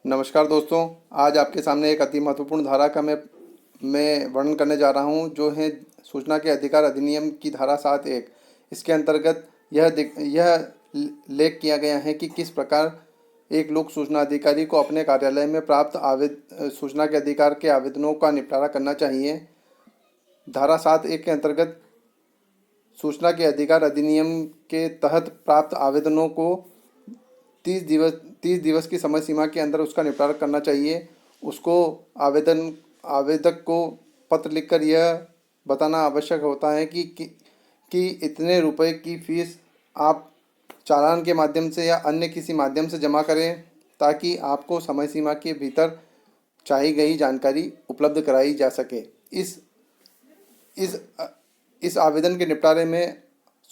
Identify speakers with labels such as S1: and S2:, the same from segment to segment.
S1: नमस्कार दोस्तों। आज आपके सामने एक अति महत्वपूर्ण धारा का मैं वर्णन करने जा रहा हूं, जो है सूचना के अधिकार अधिनियम की धारा 7(1)। इसके अंतर्गत यह लेख किया गया है कि किस प्रकार एक लोक सूचना अधिकारी को अपने कार्यालय में प्राप्त सूचना के अधिकार के आवेदनों का निपटारा करना चाहिए। धारा 7(1) के अंतर्गत सूचना के अधिकार अधिनियम के तहत प्राप्त आवेदनों को 30 दिवस की समय सीमा के अंदर उसका निपटारा करना चाहिए। उसको आवेदक को पत्र लिखकर यह बताना आवश्यक होता है कि इतने रुपए की फीस आप चालान के माध्यम से या अन्य किसी माध्यम से जमा करें, ताकि आपको समय सीमा के भीतर चाही गई जानकारी उपलब्ध कराई जा सके। इस आवेदन के निपटारे में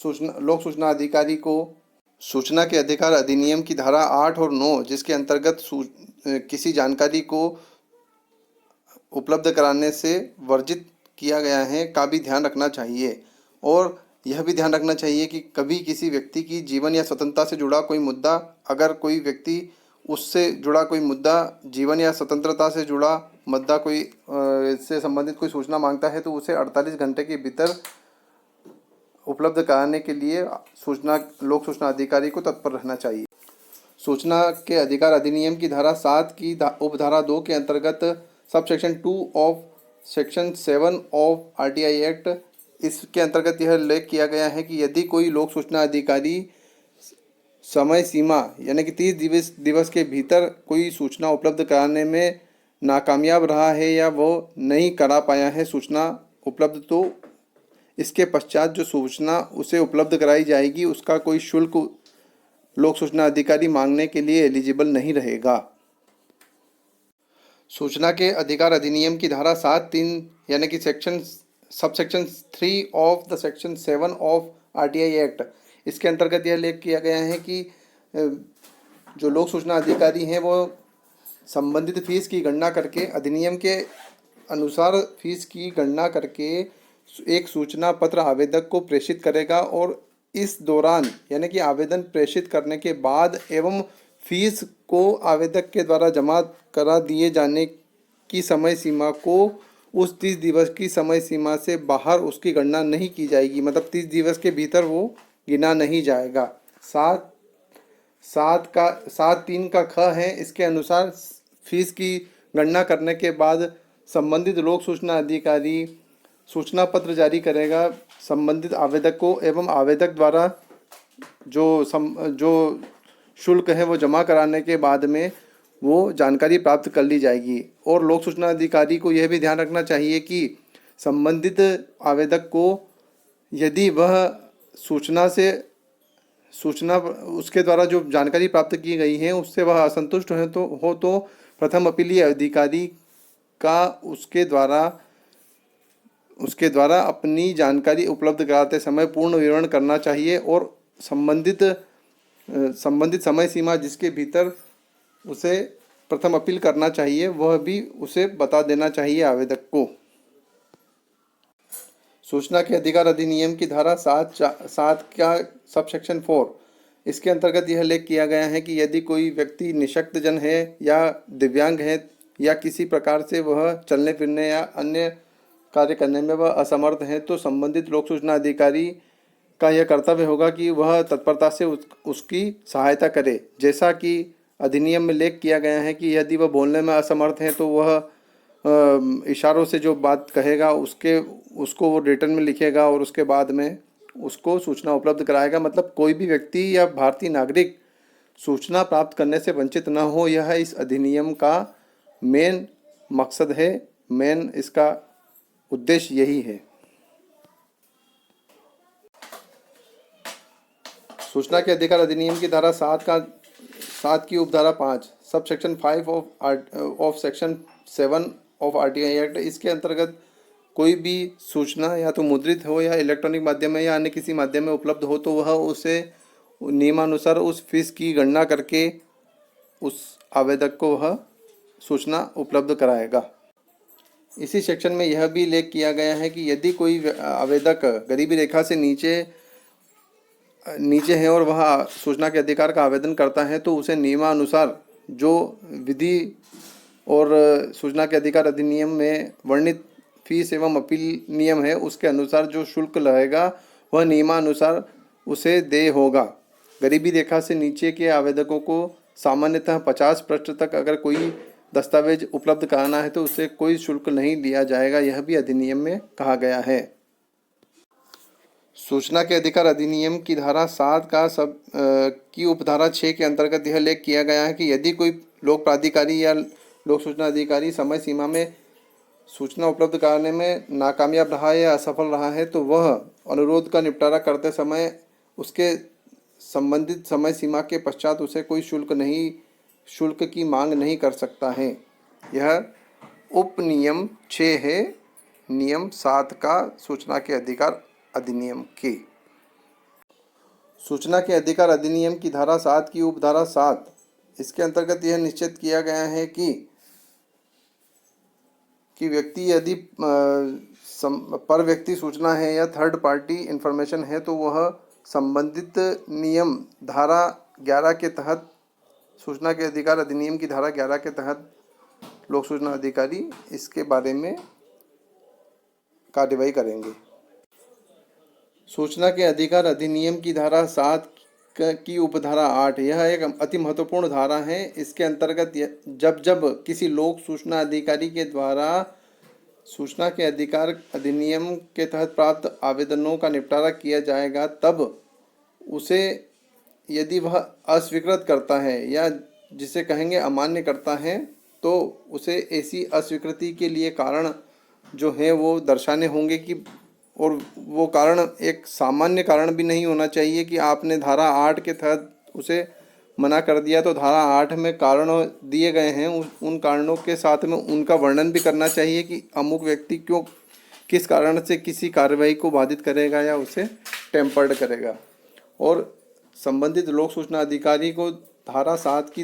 S1: लोक सूचना अधिकारी को सूचना के अधिकार अधिनियम की धारा 8 और 9, जिसके अंतर्गत किसी जानकारी को उपलब्ध कराने से वर्जित किया गया है, का भी ध्यान रखना चाहिए। और यह भी ध्यान रखना चाहिए कि कभी किसी व्यक्ति की जीवन या स्वतंत्रता से जुड़ा कोई मुद्दा, अगर कोई व्यक्ति उससे जुड़ा कोई मुद्दा, जीवन या स्वतंत्रता से जुड़ा मुद्दा, कोई इससे संबंधित कोई सूचना मांगता है, तो उसे 48 घंटे के भीतर उपलब्ध कराने के लिए लोक सूचना अधिकारी को तत्पर रहना चाहिए। सूचना के अधिकार अधिनियम की धारा 7 की उपधारा 2 के अंतर्गत sub section 2 of section 7 of RTI act, इसके अंतर्गत यह उल्लेख किया गया है कि यदि कोई लोक सूचना अधिकारी समय सीमा यानी कि 30 दिवस के भीतर कोई सूचना उपलब्ध कराने में नाकामयाब रहा है या वो नहीं करा पाया है सूचना उपलब्ध, तो इसके पश्चात जो सूचना उसे उपलब्ध कराई जाएगी उसका कोई शुल्क लोक सूचना अधिकारी मांगने के लिए एलिजिबल नहीं रहेगा। सूचना के अधिकार अधिनियम की धारा 7(3) यानी कि sub section 3 of the section 7 of RTI act, इसके अंतर्गत यह उल्लेख किया गया है कि जो लोक सूचना अधिकारी हैं वो संबंधित फीस की गणना करके, अधिनियम के अनुसार फीस की गणना करके एक सूचना पत्र आवेदक को प्रेषित करेगा, और इस दौरान यानी कि आवेदन प्रेषित करने के बाद एवं फीस को आवेदक के द्वारा जमा करा दिए जाने की समय सीमा को उस 30 दिवस की समय सीमा से बाहर उसकी गणना नहीं की जाएगी। मतलब 30 दिवस के भीतर वो गिना नहीं जाएगा। 7(3) का ख है, इसके अनुसार फीस की गणना करने के बाद संबंधित लोक सूचना अधिकारी सूचना पत्र जारी करेगा संबंधित आवेदक को, एवं आवेदक द्वारा जो शुल्क है वो जमा कराने के बाद में वो जानकारी प्राप्त कर ली जाएगी। और लोक सूचना अधिकारी को यह भी ध्यान रखना चाहिए कि संबंधित आवेदक को यदि वह सूचना उसके द्वारा जो जानकारी प्राप्त की गई है उससे वह असंतुष्ट हो तो प्रथम अपीलीय अधिकारी का उसके द्वारा अपनी जानकारी उपलब्ध कराते समय पूर्ण विवरण करना चाहिए, और संबंधित समय सीमा जिसके भीतर उसे प्रथम अपील करना चाहिए वह भी उसे बता देना चाहिए आवेदक को। सूचना के अधिकार अधिनियम की धारा 7 का सब सेक्शन 4, इसके अंतर्गत यह उल्लेख किया गया है कि यदि कोई व्यक्ति निशक्तजन है या दिव्यांग है या किसी प्रकार से वह चलने फिरने या अन्य कार्य करने में वह असमर्थ है, तो संबंधित लोक सूचना अधिकारी का यह कर्तव्य होगा कि वह तत्परता से उसकी सहायता करे। जैसा कि अधिनियम में उल्लेख किया गया है कि यदि वह बोलने में असमर्थ है तो वह इशारों से जो बात कहेगा उसको वो रिटर्न में लिखेगा और उसके बाद में उसको सूचना उपलब्ध कराएगा। मतलब कोई भी व्यक्ति या भारतीय नागरिक सूचना प्राप्त करने से वंचित न हो, यह इस अधिनियम का मेन मकसद है, मेन इसका उद्देश्य यही है। सूचना के अधिकार अधिनियम की धारा 7 की उपधारा 5 sub section 5 of section 7 of RTI act, इसके अंतर्गत कोई भी सूचना या तो मुद्रित हो या इलेक्ट्रॉनिक माध्यम में या अन्य किसी माध्यम में उपलब्ध हो तो वह उसे नियमानुसार उस फीस की गणना करके उस आवेदक को वह सूचना उपलब्ध कराएगा। इसी सेक्शन में यह भी उल्लेख किया गया है कि यदि कोई आवेदक गरीबी रेखा से नीचे है और वह सूचना के अधिकार का आवेदन करता है तो उसे नियमानुसार जो विधि और सूचना के अधिकार अधिनियम में वर्णित फीस एवं अपील नियम है उसके अनुसार जो शुल्क लगेगा वह नियमानुसार उसे देय होगा। गरीबी रेखा से नीचे के आवेदकों को सामान्यतः 50 पृष्ठ तक अगर कोई दस्तावेज उपलब्ध कराना है तो उससे कोई शुल्क नहीं लिया जाएगा, यह भी अधिनियम में कहा गया है। सूचना के अधिकार अधिनियम की धारा 7 की उपधारा 6 के अंतर्गत यह उल्लेख किया गया है कि यदि कोई लोक प्राधिकारी या लोक सूचना अधिकारी समय सीमा में सूचना उपलब्ध कराने में नाकामयाब रहा है या असफल रहा है तो वह अनुरोध का निपटारा करते समय उसके संबंधित समय सीमा के पश्चात उसे कोई शुल्क की मांग नहीं कर सकता है। यह उपनियम 6 है नियम 7 का सूचना के अधिकार अधिनियम के। सूचना के अधिकार अधिनियम की धारा 7 की उपधारा 7 इसके अंतर्गत यह निश्चित किया गया है कि व्यक्ति यदि पर व्यक्ति सूचना है या थर्ड पार्टी इंफॉर्मेशन है तो वह संबंधित नियम धारा 11 के तहत सूचना के अधिकार अधिनियम की धारा 11 के तहत लोक सूचना अधिकारी इसके बारे में कार्यवाही करेंगे। सूचना के अधिकार अधिनियम की धारा 7 की उपधारा 8 यह एक अति महत्वपूर्ण धारा है। इसके अंतर्गत जब किसी लोक सूचना अधिकारी के द्वारा सूचना के अधिकार अधिनियम के तहत प्राप्त आवेदनों का निपटारा किया जाएगा तब उसे यदि वह अस्वीकृत करता है या जिसे कहेंगे अमान्य करता है तो उसे ऐसी अस्वीकृति के लिए कारण जो है वो दर्शाने होंगे कि और वो कारण एक सामान्य कारण भी नहीं होना चाहिए कि आपने धारा 8 के तहत उसे मना कर दिया तो धारा 8 में कारण दिए गए हैं उन कारणों के साथ में उनका वर्णन भी करना चाहिए कि अमुक व्यक्ति किस कारण से किसी कार्रवाई को बाधित करेगा या उसे टेम्पर्ड करेगा। और संबंधित लोक सूचना अधिकारी को धारा 7 की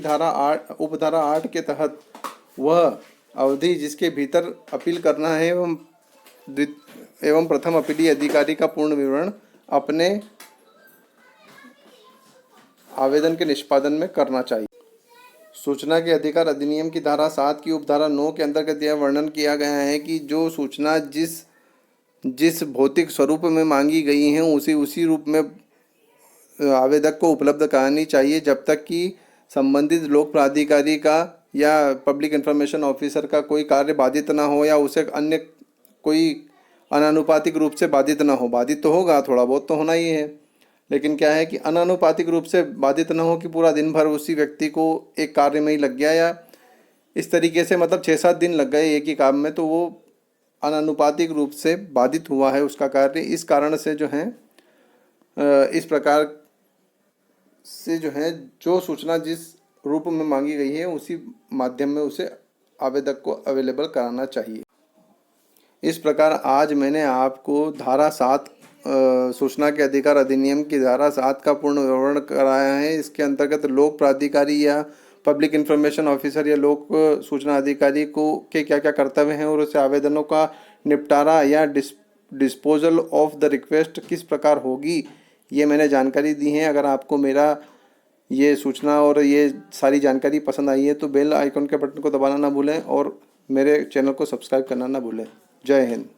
S1: उपधारा 8 के तहत वह अवधि जिसके भीतर अपील करना है एवं प्रथम अपीली अधिकारी का पूर्ण विवरण अपने आवेदन के निष्पादन में करना चाहिए। सूचना के अधिकार अधिनियम की धारा 7 की उपधारा 9 के अंतर्गत यह वर्णन किया गया है कि जो सूचना जिस भौतिक स्वरूप में मांगी गई है उसी रूप में आवेदक को उपलब्ध करानी चाहिए जब तक कि संबंधित लोक प्राधिकारी का या पब्लिक इन्फॉर्मेशन ऑफिसर का कोई कार्य बाधित ना हो या उसे अन्य कोई अनानुपातिक रूप से बाधित ना हो। बाधित तो होगा, थोड़ा बहुत तो होना ही है, लेकिन क्या है कि अनानुपातिक रूप से बाधित ना हो कि पूरा दिन भर उसी व्यक्ति को एक कार्य में ही लग गया या इस तरीके से मतलब 6-7 दिन लग गए एक ही काम में, तो वो अनानुपातिक रूप से बाधित हुआ है उसका कार्य। इस कारण से जो है इस प्रकार से जो है जो सूचना जिस रूप में मांगी गई है उसी माध्यम में उसे आवेदक को अवेलेबल कराना चाहिए। इस प्रकार आज मैंने आपको धारा 7 सूचना के अधिकार अधिनियम की धारा 7 का पूर्ण विवरण कराया है। इसके अंतर्गत लोक प्राधिकारी या पब्लिक इन्फॉर्मेशन ऑफिसर या लोक सूचना अधिकारी को के क्या क्या कर्तव्य हैं और उसे आवेदनों का निपटारा या डिस्पोजल ऑफ द रिक्वेस्ट किस प्रकार होगी, ये मैंने जानकारी दी है। अगर आपको मेरा ये सूचना और ये सारी जानकारी पसंद आई है तो बेल आइकन के बटन को दबाना ना भूलें और मेरे चैनल को सब्सक्राइब करना ना भूलें। जय हिंद।